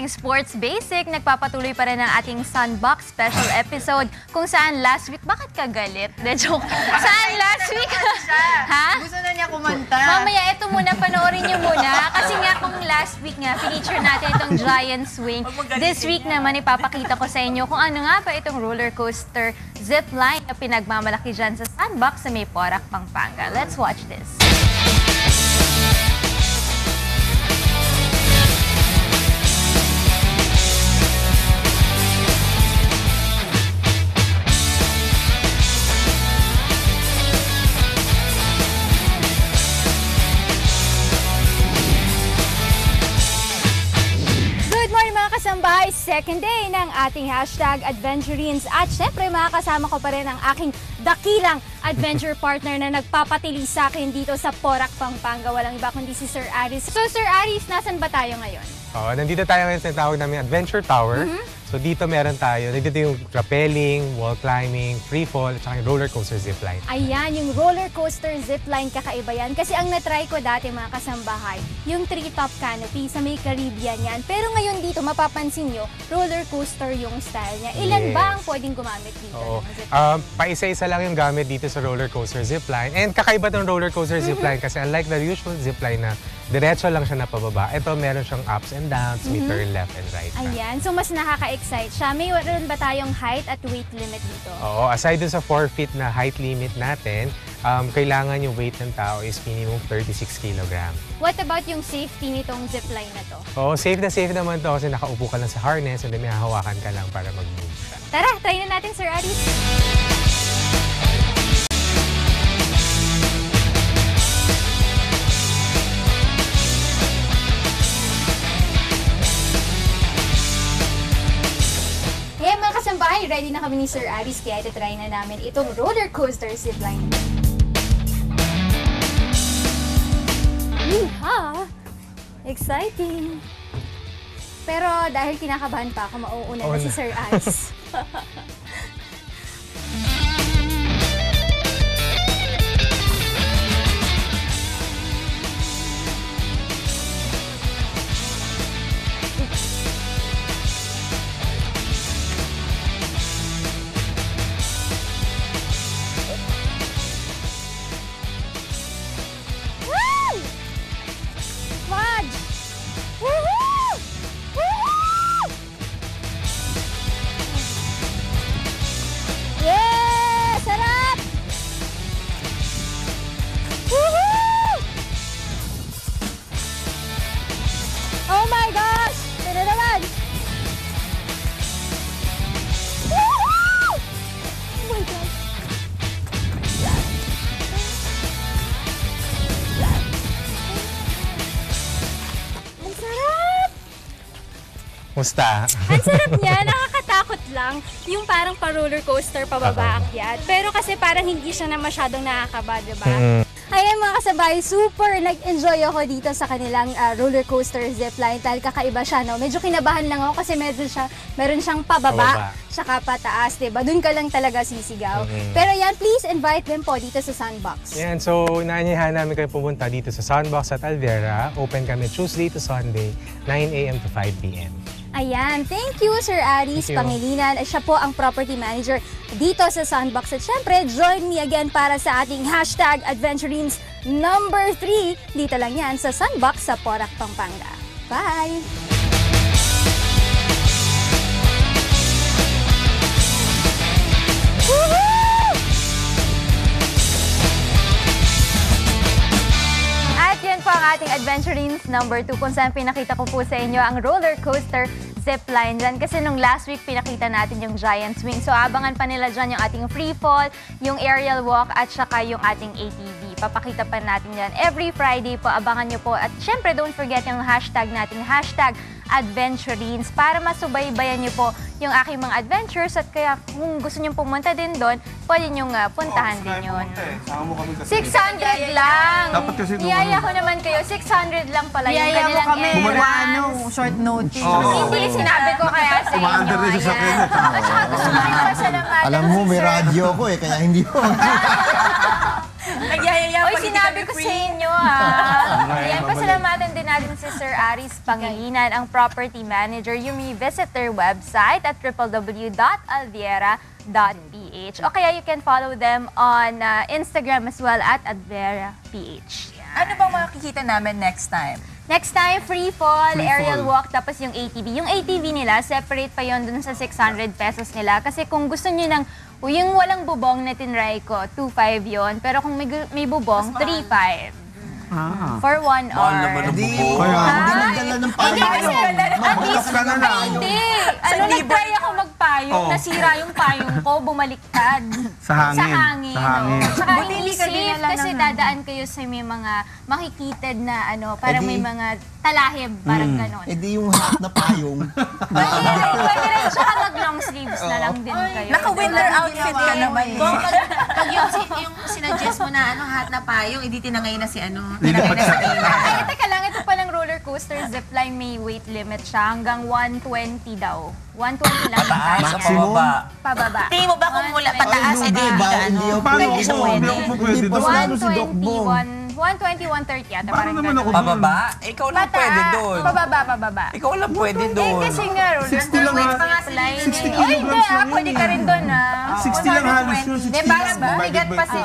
ating Sports Basic, nagpapatuloy pa rin ang ating Sunbox special episode kung saan last week, bakit ka galit? De joke. Saan last week? Ha? Gusto na niya kumanta. Mamaya, ito muna, panoorin niyo muna. Kasi nga kung last week nga, feature natin itong Giant Swing. This week naman, ipapakita ko sa inyo kung ano nga pa itong roller coaster zipline na pinagmamalaki dyan sa Sunbox sa may Porac, Pampanga. Let's watch this. Kasambahay, second day ng ating hashtag Adventurines at syempre makakasama ko pa rin ang aking dakilang adventure partner na nagpapatili sa akin dito sa Porac, Pampanga. Walang iba kundi si Sir Aris. So Sir Aris, nasan ba tayo ngayon? Nandito tayo ngayon sa tawag namin Adventure Tower. So dito meron tayo, dito yung rappelling, wall climbing, free fall, at saka yung roller coaster zipline. Ayan, yung roller coaster zipline, kakaiba yan. Kasi ang natry ko dati mga kasambahay, yung treetop canopy sa may Caribbean yan. Pero ngayon dito, mapapansin nyo, roller coaster yung style niya. Ilan ba ang pwedeng gumamit dito? Paisa-isa lang yung gamit dito sa roller coaster zipline. And kakaiba tong roller coaster zipline kasi unlike the usual zipline na diretso lang siya na pababa, ito meron siyang ups and downs, may turn left and right. Ayan, so mas nakaka-excite siya. May rin ba tayong height at weight limit dito? Oo, aside dun sa 4 feet na height limit natin, kailangan yung weight ng tao is minimum 36 kg. What about yung safety nitong zipline na to? Oo, safe naman to kasi nakaupo ka lang sa harness and then may hahawakan ka lang para mag-move siya. Tara, try na natin, Sir Aris. Kasambahay, ready na kami ni Sir Aris kaya ito-try na namin itong roller coaster zipline. Yeehaw! Exciting! Pero dahil kinakabahan pa ako, mauuna na si Sir Aris. Oh my gosh! Ito na naman! Woohoo! Oh my gosh! Ang sarap! Musta? Ang sarap niya, nakakatakot lang. Yung parang pa-roller coaster pababa akyat. Pero kasi parang hindi siya na masyadong nakakaba, diba? Ayan mga kasabay, super nag-enjoy ako dito sa kanilang roller coaster zipline dahil kakaiba siya, no? Medyo kinabahan lang ako kasi meron siyang pababa, saka pataas, diba? Doon ka lang talaga sisigaw. Pero yan, please invite them po dito sa Sunbox. Yan, so inaanyayahan namin kayo pumunta dito sa Sunbox at Alvera. Open kami Tuesday to Sunday, 9 AM to 5 PM. Ayan, thank you Sir Aris Pangilinan. Siya po ang property manager dito sa Sunbox. At syempre, join me again para sa ating hashtag Adventurines number 3. Dito lang yan sa Sunbox sa Porac, Pampanga. Bye! Ang ating Adventurines number 2 kung saan pinakita ko po sa inyo ang roller coaster zipline dyan. Kasi nung last week, pinakita natin yung Giant Swing. So, abangan pa nila dyan yung ating free fall, yung aerial walk, at saka yung ating ATV. Papakita pa natin yan every Friday po. Abangan nyo po. At syempre, don't forget yung hashtag natin, hashtag Adventurines, para masubaybayan nyo po yung aking mga adventures. At kaya kung gusto nyo pumunta din doon, pwede nyo puntahan din yun. 600 lang! Dapat kasi Iyaya ko naman kayo, 600 lang pala yung kanilang entrance. Short notice. Hindi, sinabi ko kaya sa inyo. Umaandar rin sa akin. At saka gusto ko rin pasalamatan. Alam mo, may radyo ko kaya hindi mo. Oy, sinabi sabi ko sa inyo, Ayan, pasalamatan din natin si Sir Aris Pangilinan, ang property manager. You may visit their website at www.alviera.ph. O kaya you can follow them on Instagram as well at AdveraPH. Ano bang makikita namin next time? Next time, free fall, aerial walk, tapos yung ATV. Yung ATV nila, separate pa yon dun sa 600 pesos nila. Kasi kung gusto nyo ng, yung walang bubong na tinry ko, 2.5 yon. Pero kung may bubong, 3.5. For 1 hour. Mahal naman ang bubong. Hindi magdala ng Hindi kasi, at least, ka na lang. hindi. Nag-try ako magpayong, nasira yung payong ko, bumaliktad. Sa hangin. Sa hangin. Sa hangin. Tsaka Buti hindi ka safe dinala kasi ng- dadaan kayo sa may mga makikitid na parang may mga talahib, parang ganon. Eh di yung hat na payong. Pwede rin, tsaka mag-long sleeves na lang din kayo. Naka-winter outfit ka naman. Kung pag yung sinuggest mo na hat na payong, hindi tinangay na si tinangay na si Ina. Ay, teka lang, ito palang roller coaster zipline, may weight limit siya. Hanggang 120 daw. 120 lang. Pataas sa Maximum? pababa. Pababa. Tingin mo ba kung mula pataas ay Hindi ba? Hindi ako Paano pwede. kung pwede? Hindi ako pwede. Mas lalo si Doc 120, Bong. 120, 130 yata. Parang naman ganun. ako? Pababa? Ikaw lang pwede doon. Pababa. Ikaw lang pwede doon. Kasi nga, roller 60 lang coaster ha. zipline. 60 Oy, hindi kilograms lang pwede yun ka eh. rin doon 60 lang halos yun. 60 Di, para lang. bumigat pa si